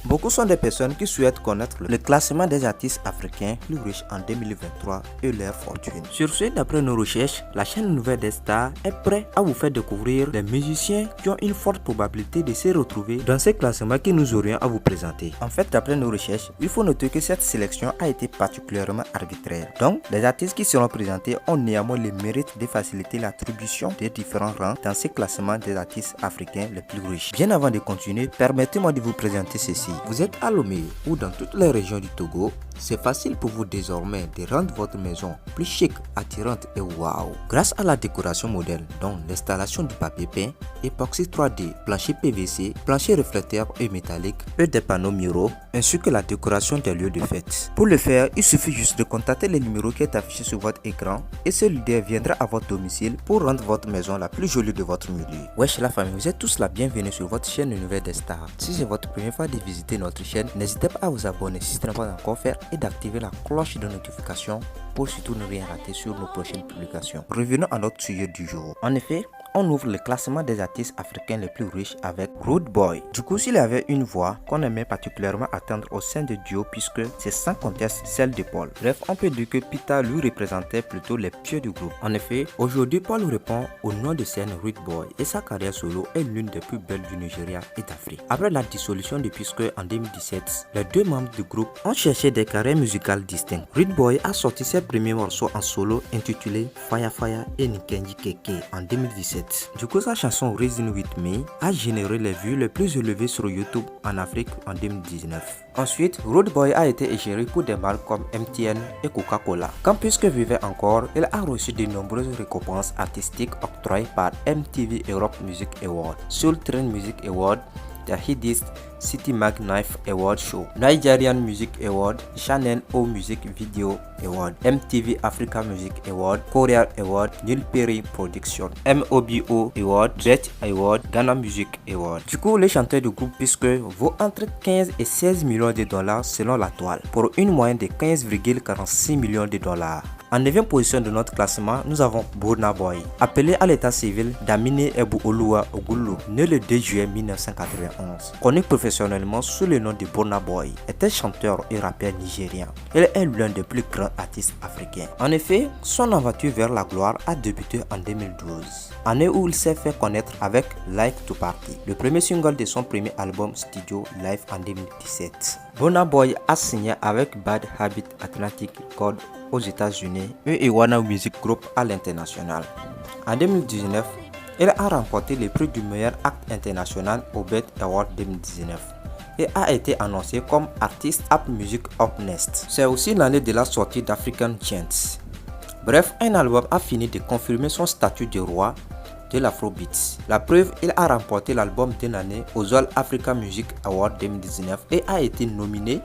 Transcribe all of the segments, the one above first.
Beaucoup sont des personnes qui souhaitent connaître le classement des artistes africains plus riches en 2023 et leur fortune. Sur ce, d'après nos recherches, la chaîne Nouvelle des Stars est prête à vous faire découvrir des musiciens qui ont une forte probabilité de se retrouver dans ces classements que nous aurions à vous présenter. En fait, d'après nos recherches, il faut noter que cette sélection a été particulièrement arbitraire. Donc, les artistes qui seront présentés ont néanmoins le mérite de faciliter l'attribution des différents rangs dans ces classements des artistes africains les plus riches. Bien avant de continuer, permettez-moi de vous présenter ceci. Vous êtes à Lomé ou dans toutes les régions du Togo, c'est facile pour vous désormais de rendre votre maison plus chic, attirante et waouh. Grâce à la décoration moderne, dont l'installation du papier peint, époxy 3D, plancher PVC, plancher réflecteur et métallique, et des panneaux muraux, ainsi que la décoration des lieux de fête. Pour le faire, il suffit juste de contacter le numéro qui est affiché sur votre écran et ce leader viendra à votre domicile pour rendre votre maison la plus jolie de votre milieu. Wesh la famille, vous êtes tous la bienvenue sur votre chaîne Univers des Stars. Si c'est votre première fois de visiter notre chaîne, n'hésitez pas à vous abonner si ce n'est pas encore fait et d'activer la cloche de notification pour surtout ne rien rater sur nos prochaines publications. Revenons à notre sujet du jour. En effet, on ouvre le classement des artistes africains les plus riches avec Rude Boy. Du coup, s'il avait une voix qu'on aimait particulièrement attendre au sein de duo puisque c'est sans conteste celle de Paul. Bref, on peut dire que Peter lui représentait plutôt les pieux du groupe. En effet, aujourd'hui Paul répond au nom de scène Rude Boy et sa carrière solo est l'une des plus belles du Nigeria et d'Afrique. Après la dissolution de P Square en 2017, les deux membres du groupe ont cherché des carrières musicales distinctes. Rude Boy a sorti ses premiers morceaux en solo intitulés Fire Fire et Nkenji Keke en 2017. Du coup, sa chanson Reason With Me a généré les vues les plus élevées sur YouTube en Afrique en 2019. Ensuite, Rude Boy a été égéré pour des marques comme MTN et Coca-Cola. Quand Puisque vivait encore, il a reçu de nombreuses récompenses artistiques octroyées par MTV Europe Music Award, Soul Train Music Award, The Hidist City Mag Knife Award Show, Nigerian Music Award, Channel O Music Video Award, MTV Africa Music Award, Korea Award, Neil Perry Production, MOBO Award, Bet Award, Ghana Music Award. Du coup, les chanteurs du groupe Puisque vaut entre 15 et 16 millions de dollars selon la toile, pour une moyenne de 15,46 millions de dollars. En 9e position de notre classement, nous avons Burna Boy. Appelé à l'état civil Damine Ebu Oluwa Ogulu, né le 2 juillet 1991. Connu professionnellement sous le nom de Burna Boy, était chanteur et rappeur nigérien. Il est l'un des plus grands artistes africains. En effet, son aventure vers la gloire a débuté en 2012, année où il s'est fait connaître avec Like to Party, le premier single de son premier album studio Live en 2017. Burna Boy a signé avec Bad Habit Atlantic Records aux États-Unis et Iwana Music Group à l'international. En 2019, il a remporté le prix du meilleur acte international au BET Award 2019 et a été annoncé comme artiste App Music of Next. C'est aussi l'année de la sortie d'African Chants. Bref, un album a fini de confirmer son statut de roi de l'Afrobeat. La preuve, il a remporté l'album d'une année aux All Africa Music Award 2019 et a été nominé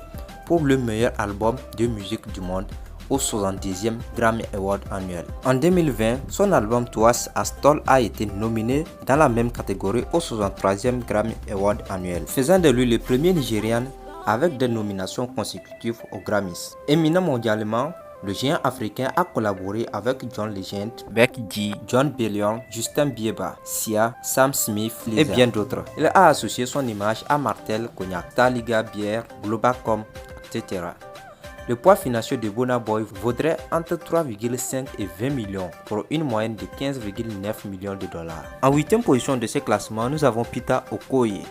pour le meilleur album de musique du monde au 70e Grammy Award annuel. En 2020, son album Twas As Tall a été nominé dans la même catégorie au 63e Grammy Award annuel, faisant de lui le premier Nigérian avec des nominations consécutives aux Grammys. Éminent mondialement, le géant africain a collaboré avec John Legend, Beck G, John Bellion, Justin Bieber, Sia, Sam Smith et bien d'autres. Il a associé son image à Martel, Cognac, Taliga, Bière, Globacom, etc. Le poids financier de Burna Boy vaudrait entre 3,5 et 20 millions pour une moyenne de 15,9 millions de dollars. En 8e position de ce classement, nous avons Peter Okoye.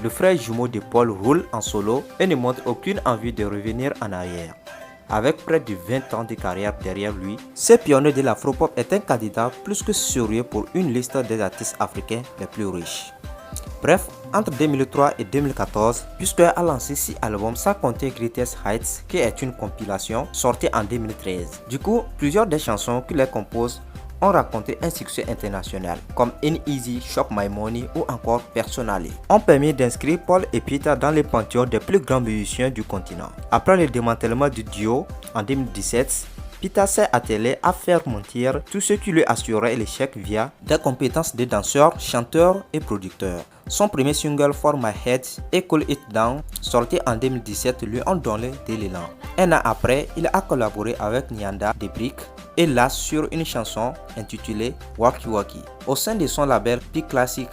Le frère jumeau de Paul roule en solo et ne montre aucune envie de revenir en arrière. Avec près de 20 ans de carrière derrière lui, ce pionnier de l'afropop est un candidat plus que sérieux pour une liste des artistes africains les plus riches. Bref, entre 2003 et 2014, Puisque a lancé 6 albums sans compter Greatest Heights qui est une compilation sortie en 2013. Du coup, plusieurs des chansons qu'il les compose ont raconté un succès international comme In Easy, Shop My Money ou encore Personally, ont permis d'inscrire Paul et Peter dans les panthéons des plus grands musiciens du continent. Après le démantèlement du duo en 2017, Peter s'est attelé à faire mentir tout ce qui lui assurait l'échec via des compétences de danseur, chanteur et producteur. Son premier single For My Head et Cool It Down, sorti en 2017, lui ont donné de l'élan. Un an après, il a collaboré avec Nyanda de Brick et là sur une chanson intitulée Waki Waki. Au sein de son label P Classic,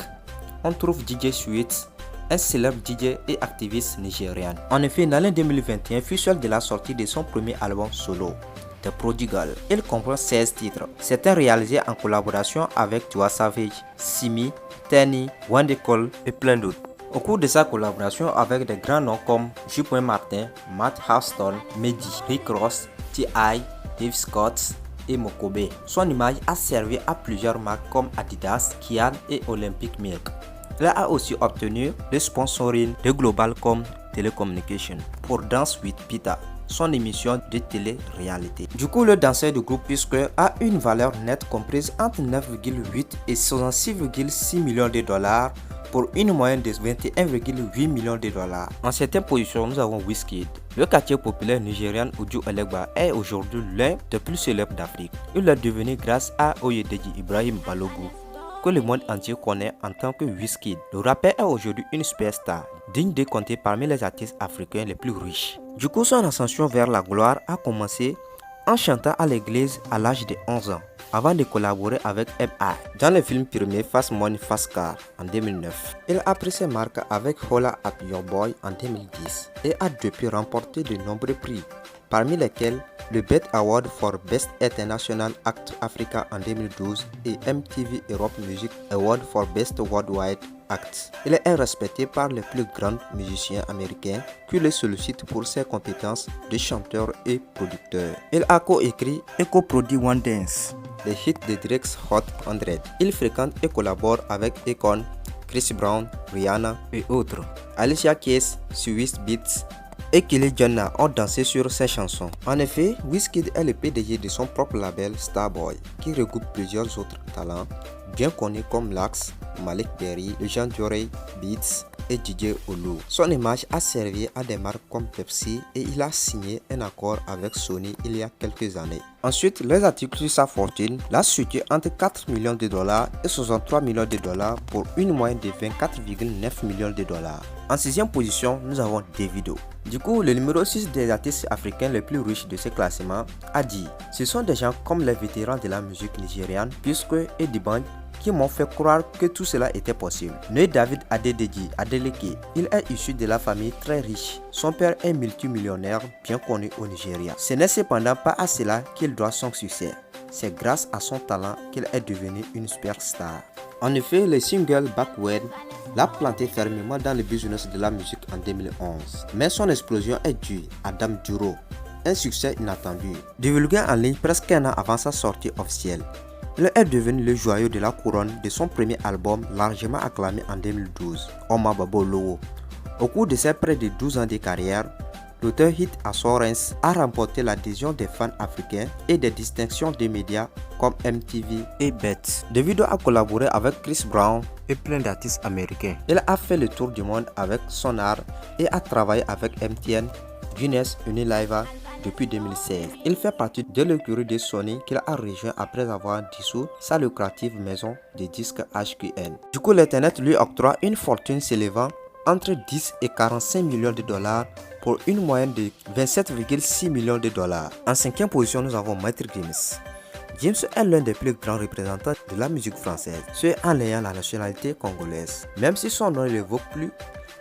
on trouve DJ Sweet, un célèbre DJ et activiste nigérian. En effet, l'année 2021 fut celle de la sortie de son premier album solo, The Prodigal. Il comprend 16 titres. Certains réalisés en collaboration avec Tiwa Savage, Simi, Tenny, Wandekol et plein d'autres. Au cours de sa collaboration avec des grands noms comme J. Martin, Matt Houston, Mehdi, Rick Ross, T.I., Dave Scott et Mokobe, son image a servi à plusieurs marques comme Adidas, Kian et Olympic Milk. Il a aussi obtenu le sponsoring de Globalcom Telecommunications pour Dance with Pita, son émission de télé-réalité. Du coup, le danseur du groupe P-Square a une valeur nette comprise entre 9,8 et 66,6 millions de dollars pour une moyenne de 21,8 millions de dollars. En septième position, nous avons Wizkid. Le quartier populaire nigérian Oju Elegba est aujourd'hui l'un des plus célèbres d'Afrique. Il est devenu grâce à Oyedeji Ibrahim Balogun, que le monde entier connaît en tant que Wizkid. Le rappeur est aujourd'hui une superstar, digne de compter parmi les artistes africains les plus riches. Du coup, son ascension vers la gloire a commencé en chantant à l'église à l'âge de 11 ans, avant de collaborer avec M.I. dans le film premier Fast Money Fast Car en 2009. Il a pris ses marques avec Holla at Your Boy en 2010 et a depuis remporté de nombreux prix, parmi lesquels le BET Award for Best International Act Africa en 2012 et MTV Europe Music Award for Best Worldwide Act. Il est respecté par les plus grands musiciens américains qui le sollicitent pour ses compétences de chanteur et producteur. Il a coécrit et coproduit One Dance, les hits de Drake's Hot 100. Il fréquente et collabore avec Akon, Chris Brown, Rihanna et autres. Alicia Keys, Swizz Beatz et Kylie Jenner ont dansé sur ses chansons. En effet, Wizkid est le PDG de son propre label Starboy, qui regroupe plusieurs autres talents bien connus comme Lax, Malik Berry, Legendary Beats et DJ Olu. Son image a servi à des marques comme Pepsi et il a signé un accord avec Sony il y a quelques années. Ensuite, les articles sur sa fortune l'a situé entre 4 millions de dollars et 63 millions de dollars pour une moyenne de 24,9 millions de dollars. En sixième position, nous avons Davido. Du coup, le numéro 6 des artistes africains les plus riches de ce classement a dit: ce sont des gens comme les vétérans de la musique nigériane, P-Square et D'banj, qui m'ont fait croire que tout cela était possible. Né David Adedeji Adeleke, il est issu de la famille très riche. Son père est multimillionnaire bien connu au Nigeria. Ce n'est cependant pas à cela qu'il doit son succès. C'est grâce à son talent qu'il est devenu une superstar. En effet, le single Back When l'a planté fermement dans le business de la musique en 2011. Mais son explosion est due à Dame Duro, un succès inattendu. Divulgué en ligne presque un an avant sa sortie officielle, il est devenu le joyau de la couronne de son premier album largement acclamé en 2012, Oma Babo Lowo. Au cours de ses près de 12 ans de carrière, l'auteur Hit Assurance a remporté l'adhésion des fans africains et des distinctions des médias comme MTV et BET. Davido a collaboré avec Chris Brown et plein d'artistes américains. Il a fait le tour du monde avec son art et a travaillé avec MTN, Guinness, Unilever depuis 2016. Il fait partie de l'écurie de Sony qu'il a rejoint après avoir dissous sa lucrative maison de disques HQN. Du coup, l'Internet lui octroie une fortune s'élevant entre 10 et 45 millions de dollars pour une moyenne de 27,6 millions de dollars. En cinquième position, nous avons Maître Gims. Gims est l'un des plus grands représentants de la musique française, ce en ayant la nationalité congolaise. Même si son nom ne l'évoque plus,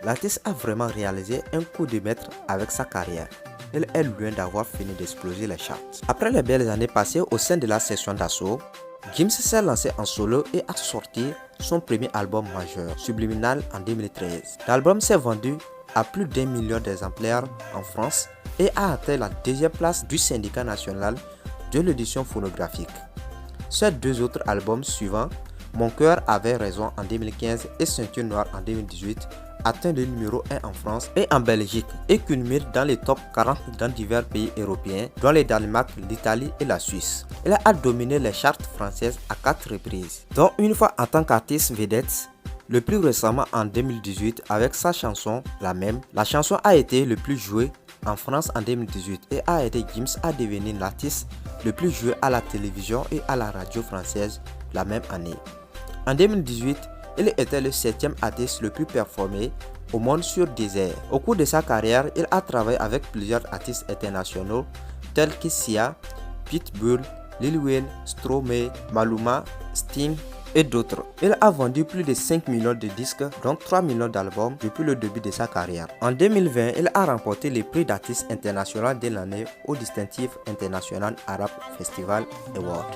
l'artiste a vraiment réalisé un coup de maître avec sa carrière. Il est loin d'avoir fini d'exploser les charts. Après les belles années passées au sein de la section d'assaut, Gims s'est lancé en solo et a sorti son premier album majeur, Subliminal, en 2013. L'album s'est vendu à plus d'1 million d'exemplaires en France et a atteint la deuxième place du syndicat national de l'édition phonographique. Ces deux autres albums suivants, Mon cœur avait raison en 2015 et Ceinture noire en 2018, atteint le numéro 1 en France et en Belgique et culmine dans les top 40 dans divers pays européens, dont le Danemark, l'Italie et la Suisse. Il a dominé les charts françaises à 4 reprises, dont une fois en tant qu'artiste vedette, le plus récemment en 2018 avec sa chanson La Même. La chanson a été le plus jouée en France en 2018 et a aidé Gims à devenir l'artiste le plus joué à la télévision et à la radio française la même année. En 2018, il était le 7e artiste le plus performé au monde sur Deezer. Au cours de sa carrière, il a travaillé avec plusieurs artistes internationaux tels que Sia, Pitbull, Lil Wayne, Stromae, Maluma, Sting et d'autres. Il a vendu plus de 5 millions de disques, donc 3 millions d'albums depuis le début de sa carrière. En 2020, il a remporté le prix d'artiste international de l'année au Distinctive International Arab Festival Award,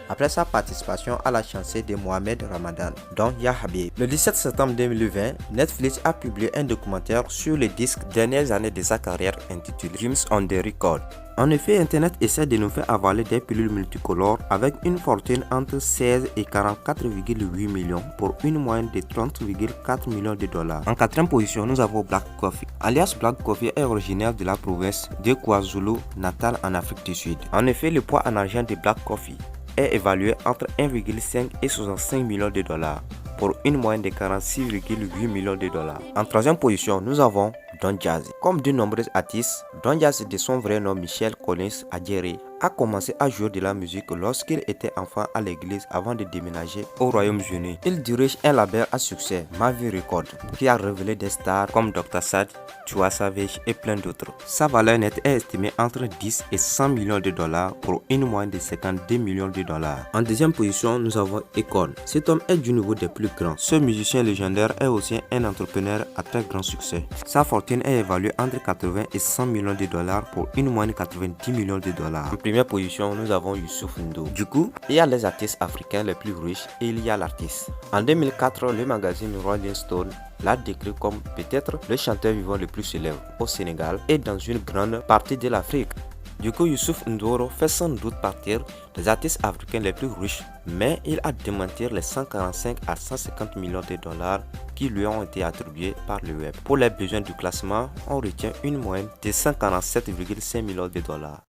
après sa participation à la chanson de Mohamed Ramadan, dont Ya Habib. Le 17 septembre 2020, Netflix a publié un documentaire sur les disques dernières années de sa carrière intitulé Dreams on the Record. En effet, Internet essaie de nous faire avaler des pilules multicolores avec une fortune entre 16 et 44,8 millions pour une moyenne de 30,4 millions de dollars. En quatrième position, nous avons Black Coffee. Alias Black Coffee est originaire de la province de KwaZulu-Natal en Afrique du Sud. En effet, le poids en argent de Black Coffee est évalué entre 1,5 et 65 millions de dollars pour une moyenne de 46,8 millions de dollars. En troisième position, nous avons Don Jazzy. Comme de nombreux artistes, Don Jazzy, de son vrai nom Michael Collins Adjere, a commencé à jouer de la musique lorsqu'il était enfant à l'église avant de déménager au Royaume-Uni. Il dirige un label à succès, Mavi Records, qui a révélé des stars comme Dr. Sad, Tiwa Savage et plein d'autres. Sa valeur nette est estimée entre 10 et 100 millions de dollars pour une moyenne de 52 millions de dollars. En deuxième position, nous avons Akon. Cet homme est du niveau des plus grands. Ce musicien légendaire est aussi un entrepreneur à très grand succès. Sa fortune est évaluée entre 80 et 100 millions de dollars pour une moyenne de 90 millions de dollars. En première position, nous avons Youssouf N'Dour. Du coup, il y a les artistes africains les plus riches et il y a l'artiste. En 2004, le magazine Rolling Stone l'a décrit comme peut-être le chanteur vivant le plus célèbre au Sénégal et dans une grande partie de l'Afrique. Du coup, Youssouf N'Dour fait sans doute partir des artistes africains les plus riches, mais il a démenti les 145 à 150 millions de dollars qui lui ont été attribués par le web. Pour les besoins du classement, on retient une moyenne de 147,5 millions de dollars.